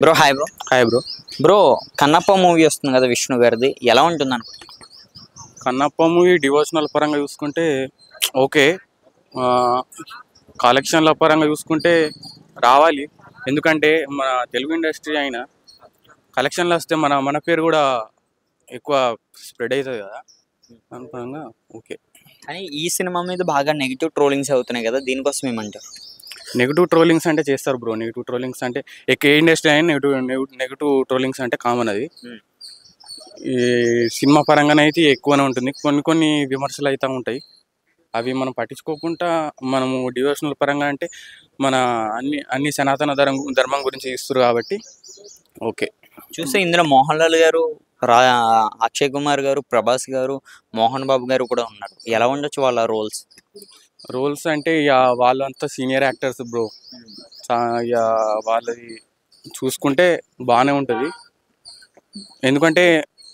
Bro hi bro. Hi bro. Bro Kannappa movie వస్తుంది కదా విష్ణు గారిది, ఎలా ఉంటుంది అనుకుంటున్నాను? కన్నప్ప మూవీ డివోషనల్ పరంగా చూసుకుంటే ఓకే. కలెక్షన్ల పరంగా చూసుకుంటే రావాలి. ఎందుకంటే మన తెలుగు ఇండస్ట్రీ అయినా కలెక్షన్లు వస్తే మన మన పేరు కూడా ఎక్కువ స్ప్రెడ్ అవుతుంది కదా, అనుకున్నాగా ఓకే. కానీ ఈ సినిమా మీద బాగా నెగిటివ్ ట్రోలింగ్స్ అవుతున్నాయి కదా, దీనికోసం ఏమంటారు? నెగిటివ్ ట్రోలింగ్స్ అంటే చేస్తారు బ్రో. నెగిటివ్ ట్రోలింగ్స్ అంటే ఏ ఇండస్ట్రీ అయినా నెగిటివ్ ట్రోలింగ్స్ అంటే కామన్. అది ఈ సినిమా పరంగానే అయితే ఎక్కువనే ఉంటుంది. కొన్ని కొన్ని విమర్శలు అయితే ఉంటాయి, అవి మనం పట్టించుకోకుండా మనము డివోషనల్ పరంగా అంటే మన అన్ని సనాతన ధర్మం గురించి ఇస్తారు కాబట్టి ఓకే. చూస్తే ఇందులో మోహన్ లాల్ గారు, రా అక్షయ్ కుమార్ గారు, ప్రభాస్ గారు, మోహన్ బాబు గారు కూడా ఉన్నారు. ఎలా ఉండొచ్చు వాళ్ళ రోల్స్? రోల్స్ అంటే ఇక వాళ్ళంతా సీనియర్ యాక్టర్స్ బ్రో. ఇక వాళ్ళది చూసుకుంటే బాగానే ఉంటుంది. ఎందుకంటే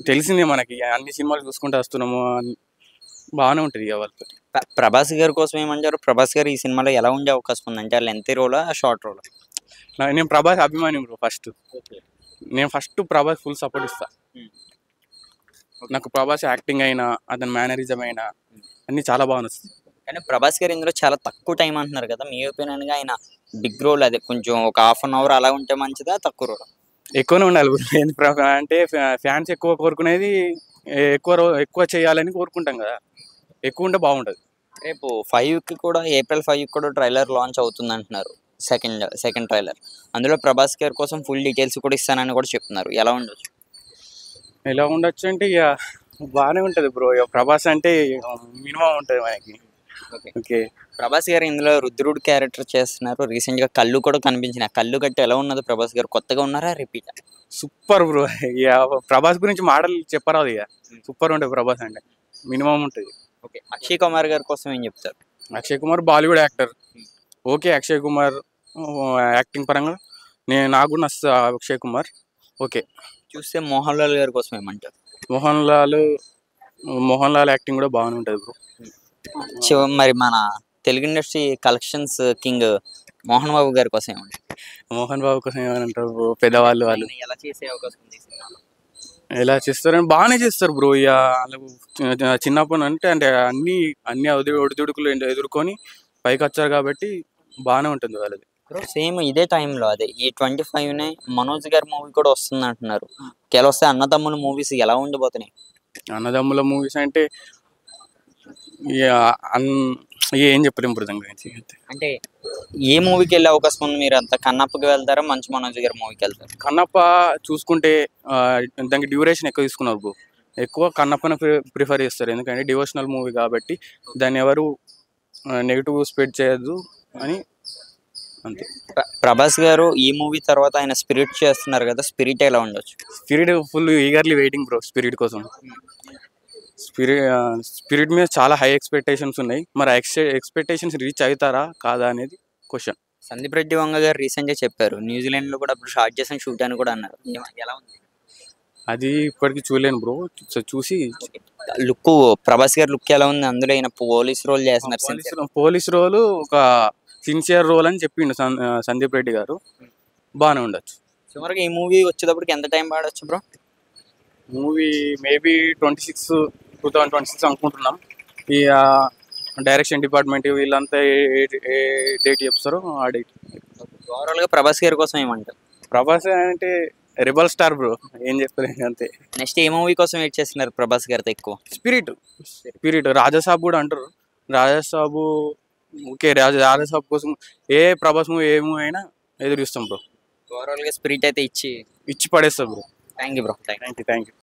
తెలిసిందే మనకి, అన్ని సినిమాలు చూసుకుంటూ వస్తున్నాము, బాగానే ఉంటుంది ఇక వాళ్ళతో. ప్రభాస్ గారి కోసం ఏమంటారు? ప్రభాస్ గారు ఈ సినిమాలో ఎలా ఉండే అవకాశం ఉంది? అంటే లెంత్ రోలా, షార్ట్ రోలా? నేను ప్రభాస్ అభిమాని బ్రో. నేను ఫస్ట్ ప్రభాస్ ఫుల్ సపోర్ట్ ఇస్తా. నాకు ప్రభాస్ యాక్టింగ్ అయినా, అతని మేనరిజం అయినా అన్ని చాలా బాగా నచ్చుతుంది. కానీ ప్రభాస్ గారు ఇందులో చాలా తక్కువ టైం అంటున్నారు కదా, మీ ఒపీనియన్ గా ఆయన బిగ్ రోల్, అదే కొంచెం ఒక హాఫ్ అన్ అవర్ అలా ఉంటే మంచిదా, తక్కువ రోల్? ఎక్కువనే ఉండాలి అంటే ఫ్యాన్స్ ఎక్కువ కోరుకునేది ఎక్కువ చేయాలని కోరుకుంటాం కదా, ఎక్కువ ఉంటే బాగుంటుంది. రేపు 5కి కూడా, ఏప్రిల్ 5కి కూడా ట్రైలర్ లాంచ్ అవుతుంది అంటున్నారు. సెకండ్ ట్రైలర్, అందులో ప్రభాస్ గారి కోసం ఫుల్ డీటెయిల్స్ కూడా ఇస్తానని కూడా చెప్తున్నారు. ఎలా ఉండొచ్చు? ఎలా ఉండొచ్చు అంటే ఇక బాగానే ఉంటుంది బ్రో. ఇక ప్రభాస్ అంటే మినిమం ఉంటుంది మనకి. ఓకే. ప్రభాస్ గారు ఇందులో రుద్రుడు క్యారెక్టర్ చేస్తున్నారు. రీసెంట్ గా కళ్ళు కూడా కనిపించిన, కళ్ళు కట్టి ఎలా ఉన్నది ప్రభాస్ గారు? కొత్తగా ఉన్నారా, రిపీట్? Super bro. ఇక ప్రభాస్ గురించి మాటలు చెప్పరాదు. ఇక సూపర్ ఉంటుంది ప్రభాస్ అంటే, మినిమం ఉంటుంది. ఓకే, అక్షయ్ కుమార్ గారి కోసం ఏం చెప్తారు? Akshay Kumar Bollywood actor. Okay, Akshay Kumar acting పరంగా నాకు కూడా నచ్చుతుంది అక్షయ్ కుమార్. ఓకే. చూస్తే మోహన్ లాల్ గారి కోసం ఏమంటారు? మోహన్ లాల్ యాక్టింగ్ కూడా బాగానే ఉంటుంది బ్రో. మరి మన Telugu industry collections king Mohan Babu గారి కోసం ఏమంటారు? మోహన్ బాబు కోసం ఏమంటారు బ్రో, పెద్దవాళ్ళు వాళ్ళు ఎలా చేసే అవకాశం ఉంది సినిమాలో? ఎలా చేస్తారని బాగానే చేస్తారు బ్రో. ఇక వాళ్ళకు చిన్నప్పటి అంటే అన్ని ఒడిదుడుకులు ఎదుర్కొని పైకి వచ్చారు కాబట్టి బాగానే ఉంటుంది వాళ్ళది. సేమ్ ఇదే టైంలో, అదే ఈ 25నే మనోజ్ గారి మూవీ కూడా వస్తుంది అంటున్నారు. వస్తే అన్నదమ్ముల మూవీస్ ఎలా ఉండిపోతున్నాయి? అన్నదమ్ముల మూవీస్ అంటే ఇక ఏం చెప్పలేం బ్రో దాని గురించి. అంటే ఏ మూవీకి వెళ్ళే అవకాశం ఉంది? మీరు అంతా కన్నప్పకి వెళ్తారా, మంచు మనోజ్ గారి మూవీకి వెళ్తారా? కన్నప్ప చూసుకుంటే దానికి డ్యూరేషన్ ఎక్కువ తీసుకున్నారు బ్రో. ఎక్కువ కన్నప్పని ప్రిఫర్ చేస్తారు, ఎందుకంటే డివోషనల్ మూవీ కాబట్టి దాన్ని ఎవరు నెగిటివ్ స్ప్రెడ్ చేయొద్దు అని, అంతే. ప్రభాస్ గారు ఈ మూవీ తర్వాత ఆయన స్పిరిట్ చేస్తున్నారు కదా, స్పిరిట్ ఎలా ఉండొచ్చు? Spirit full eagerly waiting bro spirit కోసం. స్పిరిట్ మీద చాలా హై ఎక్స్పెక్టేషన్స్ ఉన్నాయి. మరి ఎక్స్పెక్టేషన్స్ రీచ్ అవుతారా కాదా అనేది క్వశ్చన్. సందీప్ రెడ్డి వంగ గారు రీసెంట్ గా చెప్పారు, న్యూజిలాండ్ లో కూడా అప్పుడు షార్ట్ చేసిన షూట్ అని కూడా అన్నారు. ఎలా ఉంది? అది ఇప్పటికి చూడలేను బ్రో, చూసి. లుక్, ప్రభాస్ గారి లుక్ ఎలా ఉంది? అందులో ఆయన పోలీస్ రోల్ చేస్తున్నారు. పోలీస్ రోల్ ఒక సిన్సియర్ రోల్ అని చెప్పిండు సందీప్ రెడ్డి గారు. బాగానే ఉండొచ్చు. సుమారుగా ఈ మూవీ వచ్చేటప్పటికి ఎంత టైం పడవచ్చు బ్రో? మూవీ మేబీ 2026 అనుకుంటున్నాం. ఈ డైరెక్షన్ డిపార్ట్మెంట్ వీళ్ళంతా ఏ డేట్ చెప్తారో ఆ డేట్. ఓవరాల్ గా ప్రభాస్ గారి కోసం ఏమంటారు? ప్రభాస్ అంటే రెబల్ స్టార్ బ్రో, ఏం చెప్పలేదు అంతే. నెక్స్ట్ ఏ మూవీ కోసం వెయిట్ చేస్తున్నారు ప్రభాస్ గారితో ఎక్కువ? స్పిరిట్ రాజాసాబ్ కూడా అంటారు. రాజాసాబు ఓకే. రాజాసాబ్ కోసం ప్రభాస్ మూవీ ఏ మూవీ అయినా ఎదురు చూస్తాం బ్రో. ఓవరాల్ గా స్పిరిట్ అయితే ఇచ్చి పడేస్తాం bro. Thank you bro. Thank you.